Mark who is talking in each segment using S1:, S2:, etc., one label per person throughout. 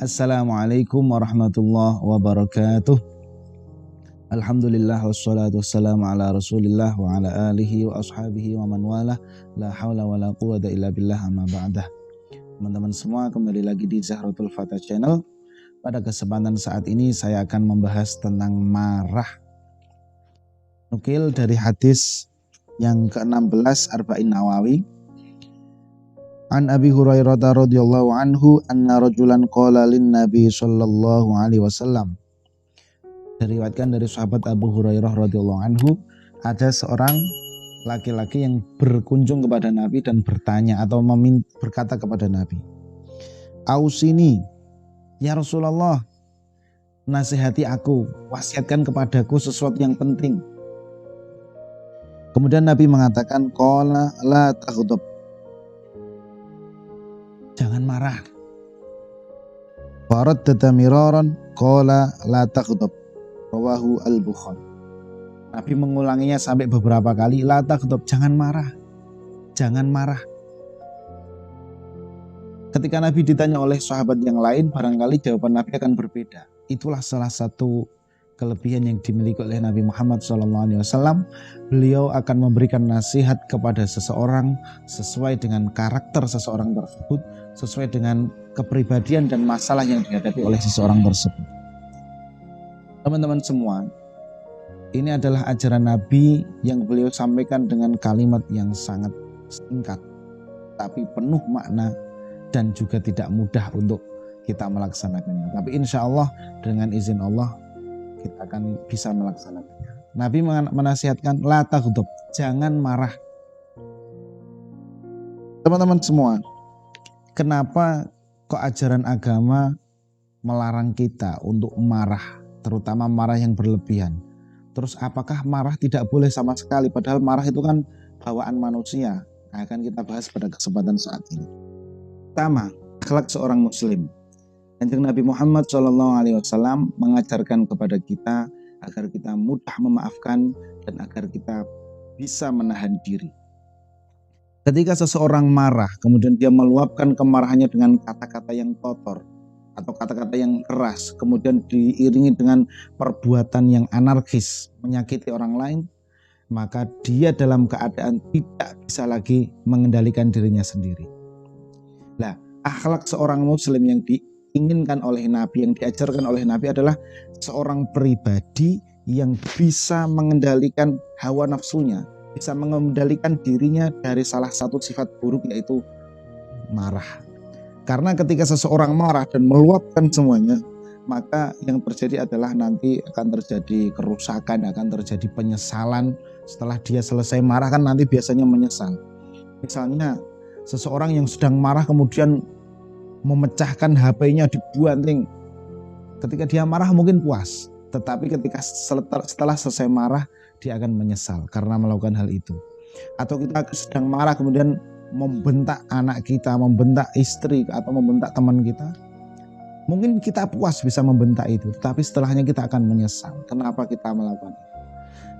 S1: Assalamualaikum warahmatullahi wabarakatuh. Alhamdulillah wassalatu wassalamu ala rasulillah wa ala alihi wa ashabihi wa man wala. La hawla wa la quwata illa billah amma ba'dah. Teman-teman semua, kembali lagi di Zahratul Fatah Channel. Pada kesempatan saat ini saya akan membahas tentang marah. Nukil dari hadis yang ke-16 Arba'in Nawawi. An Abi Hurairah radhiyallahu anhu anna rajulan qala lin Nabi sallallahu alaihi wasallam. Diriwayatkan dari sahabat Abu Hurairah radhiyallahu anhu, ada seorang laki-laki yang berkunjung kepada Nabi dan bertanya atau berkata kepada Nabi, "Ausini, ya Rasulullah, nasihati aku, wasiatkan kepadaku sesuatu yang penting." Kemudian Nabi mengatakan, "Qala la taghdab." Jangan marah. Faraddada miraran qala la taghdab. Rawahu al-Bukhari. Nabi mengulanginya sampai beberapa kali, la taghdab, jangan marah. Jangan marah. Ketika Nabi ditanya oleh sahabat yang lain, barangkali jawaban Nabi akan berbeda. Itulah salah satu kelebihan yang dimiliki oleh Nabi Muhammad SAW. Beliau akan memberikan nasihat kepada seseorang sesuai dengan karakter seseorang tersebut, sesuai dengan kepribadian dan masalah yang dihadapi oleh seseorang tersebut. Teman-teman semua, ini adalah ajaran Nabi yang beliau sampaikan dengan kalimat yang sangat singkat, tapi penuh makna dan juga tidak mudah untuk kita melaksanakannya. Tapi insya Allah dengan izin Allah kita akan bisa melaksanakannya. Nabi menasihatkan la taghdab, jangan marah. Teman-teman semua, kenapa kok ajaran agama melarang kita untuk marah, terutama marah yang berlebihan? Terus apakah marah tidak boleh sama sekali? Padahal marah itu kan bawaan manusia. Akan kita bahas pada kesempatan saat ini. Pertama, akhlak seorang muslim. Kanjeng Nabi Muhammad SAW mengajarkan kepada kita agar kita mudah memaafkan dan agar kita bisa menahan diri. Ketika seseorang marah, kemudian dia meluapkan kemarahannya dengan kata-kata yang kotor atau kata-kata yang keras, kemudian diiringi dengan perbuatan yang anarkis, menyakiti orang lain, maka dia dalam keadaan tidak bisa lagi mengendalikan dirinya sendiri. Nah, akhlak seorang muslim yang diinginkan oleh Nabi, yang diajarkan oleh Nabi adalah seorang pribadi yang bisa mengendalikan hawa nafsunya, bisa mengendalikan dirinya dari salah satu sifat buruk, yaitu marah. Karena ketika seseorang marah dan meluapkan semuanya, maka yang terjadi adalah nanti akan terjadi kerusakan, akan terjadi penyesalan. Setelah dia selesai marah kan nanti biasanya menyesal. Misalnya seseorang yang sedang marah kemudian memecahkan HP-nya, dibanting. Ketika dia marah mungkin puas, tetapi ketika setelah selesai marah dia akan menyesal karena melakukan hal itu. Atau kita sedang marah kemudian membentak anak kita, membentak istri atau membentak teman kita, mungkin kita puas bisa membentak itu, tapi setelahnya kita akan menyesal kenapa kita melakukan itu.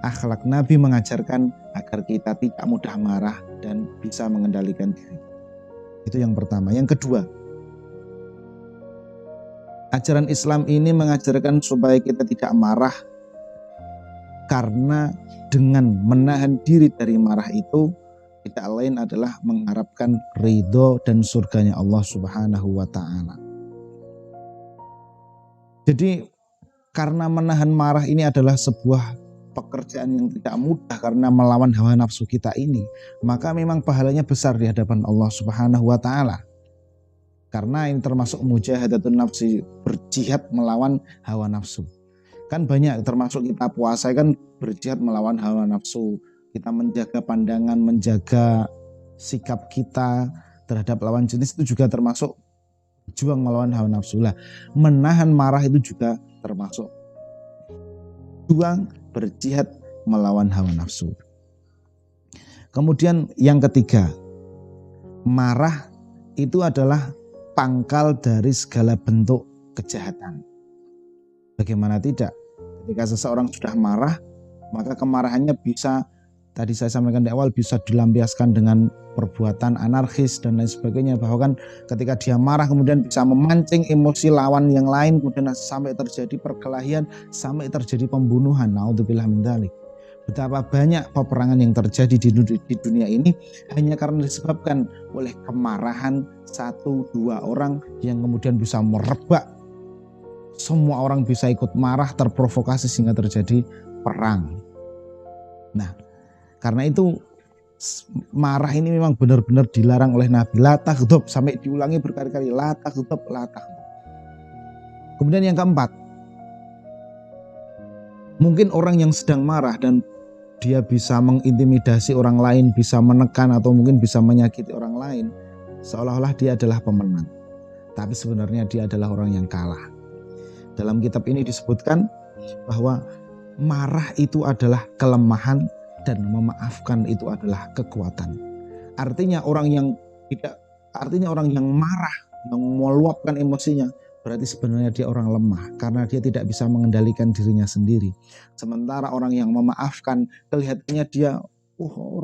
S1: Akhlak Nabi mengajarkan agar kita tidak mudah marah dan bisa mengendalikan diri. Itu yang pertama. Yang kedua, ajaran Islam ini mengajarkan supaya kita tidak marah, karena dengan menahan diri dari marah itu tidak lain adalah mengharapkan ridho dan surganya Allah Subhanahu wa Ta'ala. Jadi karena menahan marah ini adalah sebuah pekerjaan yang tidak mudah karena melawan hawa nafsu kita ini, maka memang pahalanya besar di hadapan Allah Subhanahu wa Ta'ala. Karena ini termasuk mujahadatun nafsi, berjihad melawan hawa nafsu. Kan banyak, termasuk kita puasa kan berjihad melawan hawa nafsu. Kita menjaga pandangan, menjaga sikap kita terhadap lawan jenis itu juga termasuk berjuang melawan hawa nafsu. Lah, menahan marah itu juga termasuk juang berjihad melawan hawa nafsu. Kemudian yang ketiga, marah itu adalah pangkal dari segala bentuk kejahatan. Bagaimana tidak? Ketika seseorang sudah marah, maka kemarahannya bisa tadi saya sampaikan di awal bisa dilampiaskan dengan perbuatan anarkis dan lain sebagainya, bahwa kan ketika dia marah kemudian bisa memancing emosi lawan yang lain, kemudian sampai terjadi perkelahian, sampai terjadi pembunuhan. Naudzubillah min dzalik. Betapa banyak peperangan yang terjadi di dunia ini hanya karena disebabkan oleh kemarahan 1-2 orang yang kemudian bisa merebak. Semua orang bisa ikut marah, terprovokasi sehingga terjadi perang. Nah, karena itu marah ini memang benar-benar dilarang oleh Nabi. La taghdab, sampai diulangi berkali-kali, la taghdab, la taghdab. Kemudian yang keempat, mungkin orang yang sedang marah dan dia bisa mengintimidasi orang lain, bisa menekan atau mungkin bisa menyakiti orang lain, seolah-olah dia adalah pemenang. Tapi sebenarnya dia adalah orang yang kalah. Dalam kitab ini disebutkan bahwa marah itu adalah kelemahan dan memaafkan itu adalah kekuatan. Artinya orang yang marah, yang meluapkan emosinya, berarti sebenarnya dia orang lemah karena dia tidak bisa mengendalikan dirinya sendiri. Sementara orang yang memaafkan, kelihatannya dia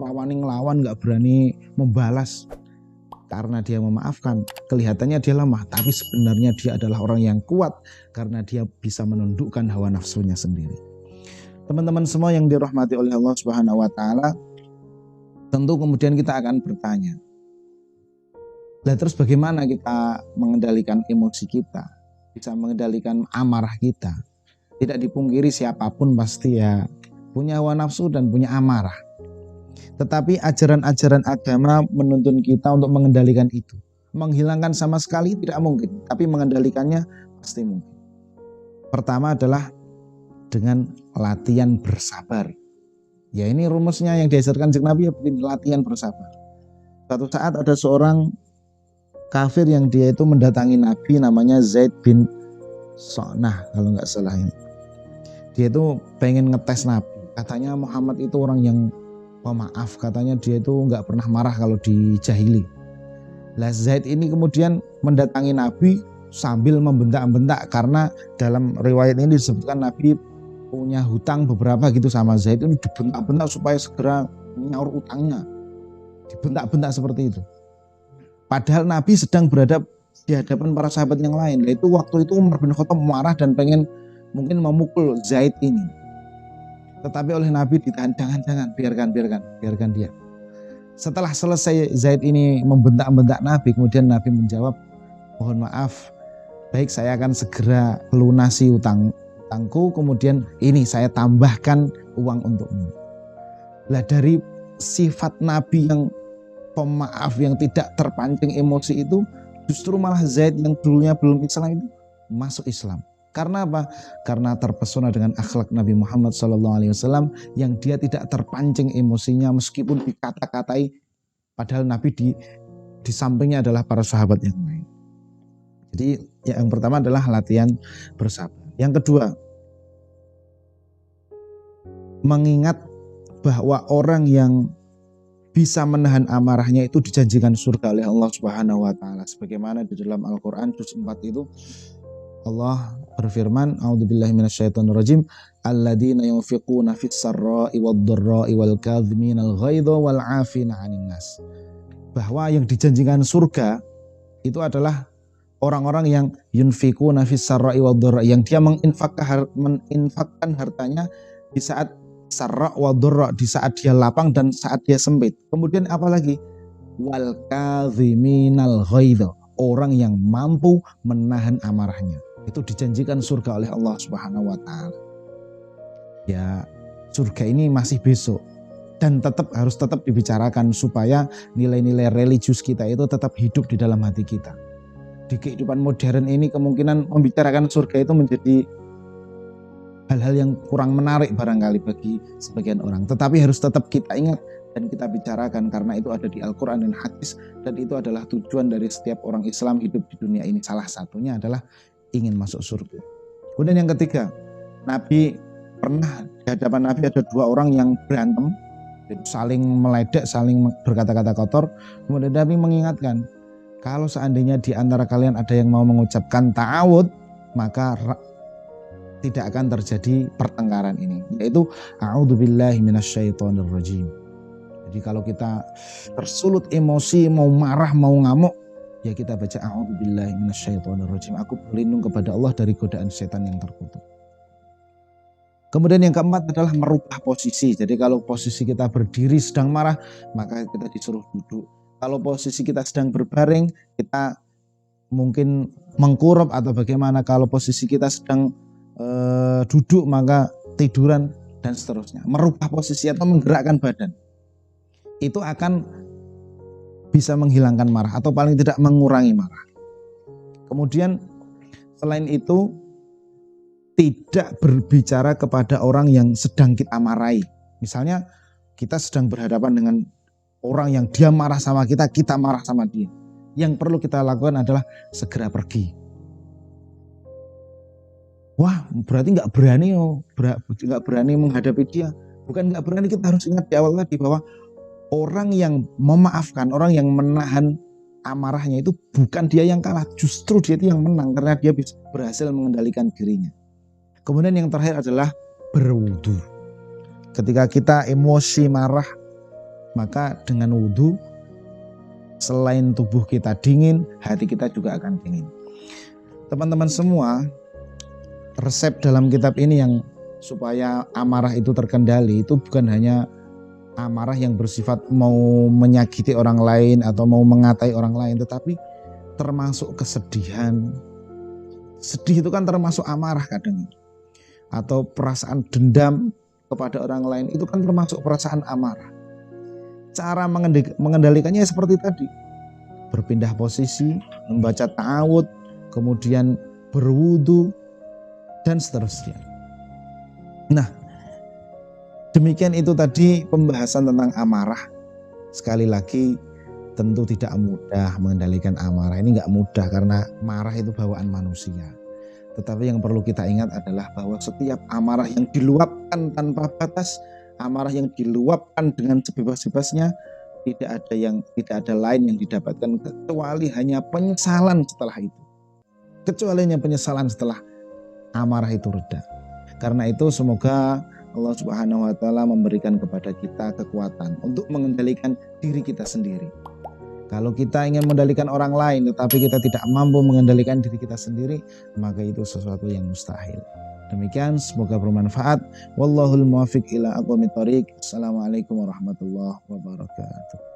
S1: rawaning lawan, gak berani membalas. Karena dia memaafkan, kelihatannya dia lemah, tapi sebenarnya dia adalah orang yang kuat karena dia bisa menundukkan hawa nafsunya sendiri. Teman-teman semua yang dirahmati oleh Allah Subhanahu wa taala, tentu kemudian kita akan bertanya, lah terus bagaimana kita mengendalikan emosi kita, bisa mengendalikan amarah kita? Tidak dipungkiri siapapun pasti ya punya hawa nafsu dan punya amarah. Tetapi ajaran-ajaran agama menuntun kita untuk mengendalikan itu. Menghilangkan sama sekali tidak mungkin, tapi mengendalikannya pasti mungkin. Pertama adalah dengan latihan bersabar. Ya ini rumusnya yang diajarkan Nabi, ya begini, latihan bersabar. Suatu saat ada seorang kafir yang dia itu mendatangi Nabi, namanya Zaid bin Sonah kalau nggak salah ini. Dia itu pengen ngetes Nabi. Katanya Muhammad itu orang yang pemaaf, katanya dia itu nggak pernah marah kalau dijahili. Lah Zaid ini kemudian mendatangi Nabi sambil membentak-bentak, karena dalam riwayat ini disebutkan Nabi punya hutang beberapa gitu sama Zaid, ini dibentak-bentak supaya segera nyaur utangnya. Dibentak-bentak seperti itu. Padahal Nabi sedang berada di hadapan para sahabat yang lain. Nah, itu waktu itu Umar bin Khattab marah dan pengen mungkin memukul Zaid ini. Tetapi oleh Nabi ditahan, jangan, biarkan dia. Setelah selesai Zaid ini membentak-bentak Nabi, kemudian Nabi menjawab, mohon maaf, baik saya akan segera lunasi utangku, kemudian ini saya tambahkan uang untukmu. Lah dari sifat Nabi yang pemaaf, yang tidak terpancing emosi itu, justru malah Zaid yang dulunya belum Islam itu masuk Islam. Karena apa? Karena terpesona dengan akhlak Nabi Muhammad SAW yang dia tidak terpancing emosinya meskipun dikata-katai, padahal Nabi di sampingnya adalah para sahabat yang lain. Jadi yang pertama adalah latihan bersabar. Yang kedua, mengingat bahwa orang yang bisa menahan amarahnya itu dijanjikan surga oleh Allah Subhanahu wa taala. Sebagaimana di dalam Al-Qur'an juz 4 itu Allah berfirman, a'udzubillahi minasyaitonirrajim, alladzina yunfiquna fis sarra'i wad-dharra'i wal kadhiminal ghaidha wal 'afina 'anil nas. Bahwa yang dijanjikan surga itu adalah orang-orang yang yunfiquna fis sarra'i wad-dharra'i, yang dia menginfakkan hartanya di saat sarra' wad-dharra', di saat dia lapang dan saat dia sempit. Kemudian apalagi? Wal kadhiminal ghaidha, orang yang mampu menahan amarahnya. Itu dijanjikan surga oleh Allah Subhanahu wa taala. Ya, surga ini masih besok dan harus tetap dibicarakan supaya nilai-nilai religius kita itu tetap hidup di dalam hati kita. Di kehidupan modern ini kemungkinan membicarakan surga itu menjadi hal-hal yang kurang menarik barangkali bagi sebagian orang. Tetapi harus tetap kita ingat dan kita bicarakan karena itu ada di Al-Quran dan hadis, dan itu adalah tujuan dari setiap orang Islam hidup di dunia ini. Salah satunya adalah ingin masuk surga. Kemudian yang ketiga, Nabi pernah di hadapan Nabi ada dua orang yang berantem, saling meledek, saling berkata-kata kotor. Kemudian Nabi mengingatkan, kalau seandainya di antara kalian ada yang mau mengucapkan ta'awud, maka tidak akan terjadi pertengkaran ini, yaitu a'udzubillahi minasyaitonirrajim. Jadi kalau kita tersulut emosi, mau marah, mau ngamuk, ya kita baca a'udzubillahi minasyaitonirrajim. Aku berlindung kepada Allah dari godaan setan yang terkutuk. Kemudian yang keempat adalah merubah posisi. Jadi kalau posisi kita berdiri sedang marah, maka kita disuruh duduk. Kalau posisi kita sedang berbaring, kita mungkin mengkurap atau bagaimana. Kalau posisi kita sedang duduk, maka tiduran dan seterusnya. Merubah posisi atau menggerakkan badan, itu akan bisa menghilangkan marah atau paling tidak mengurangi marah. Kemudian selain itu, tidak berbicara kepada orang yang sedang kita marahi. Misalnya kita sedang berhadapan dengan orang yang dia marah sama kita, kita marah sama dia. Yang perlu kita lakukan adalah segera pergi. Wah, berarti nggak berani menghadapi dia. Bukan nggak berani, kita harus ingat di awal tadi bahwa orang yang memaafkan, orang yang menahan amarahnya itu bukan dia yang kalah, justru dia itu yang menang karena dia berhasil mengendalikan dirinya. Kemudian yang terakhir adalah berwudu. Ketika kita emosi marah, maka dengan wudu, selain tubuh kita dingin, hati kita juga akan dingin. Teman-teman semua, resep dalam kitab ini yang supaya amarah itu terkendali, itu bukan hanya amarah yang bersifat mau menyakiti orang lain atau mau mengatai orang lain, tetapi termasuk kesedihan. Sedih itu kan termasuk amarah kadang. Atau perasaan dendam kepada orang lain, itu kan termasuk perasaan amarah. Cara mengendalikannya seperti tadi, berpindah posisi, membaca ta'awud, kemudian berwudu, dan seterusnya. Nah, demikian itu tadi pembahasan tentang amarah. Sekali lagi, tentu tidak mudah mengendalikan amarah. Ini nggak mudah karena marah itu bawaan manusia. Tetapi yang perlu kita ingat adalah bahwa setiap amarah yang diluapkan tanpa batas, amarah yang diluapkan dengan sebebas-bebasnya, tidak ada lain yang didapatkan kecuali hanya penyesalan setelah itu. Kecuali hanya penyesalan setelah amarah itu reda. Karena itu semoga Allah Subhanahu wa taala memberikan kepada kita kekuatan untuk mengendalikan diri kita sendiri. Kalau kita ingin mengendalikan orang lain tetapi kita tidak mampu mengendalikan diri kita sendiri, maka itu sesuatu yang mustahil. Demikian, semoga bermanfaat. Wallahul muwaffiq ila aqwamit thoriq. Assalamualaikum warahmatullahi wabarakatuh.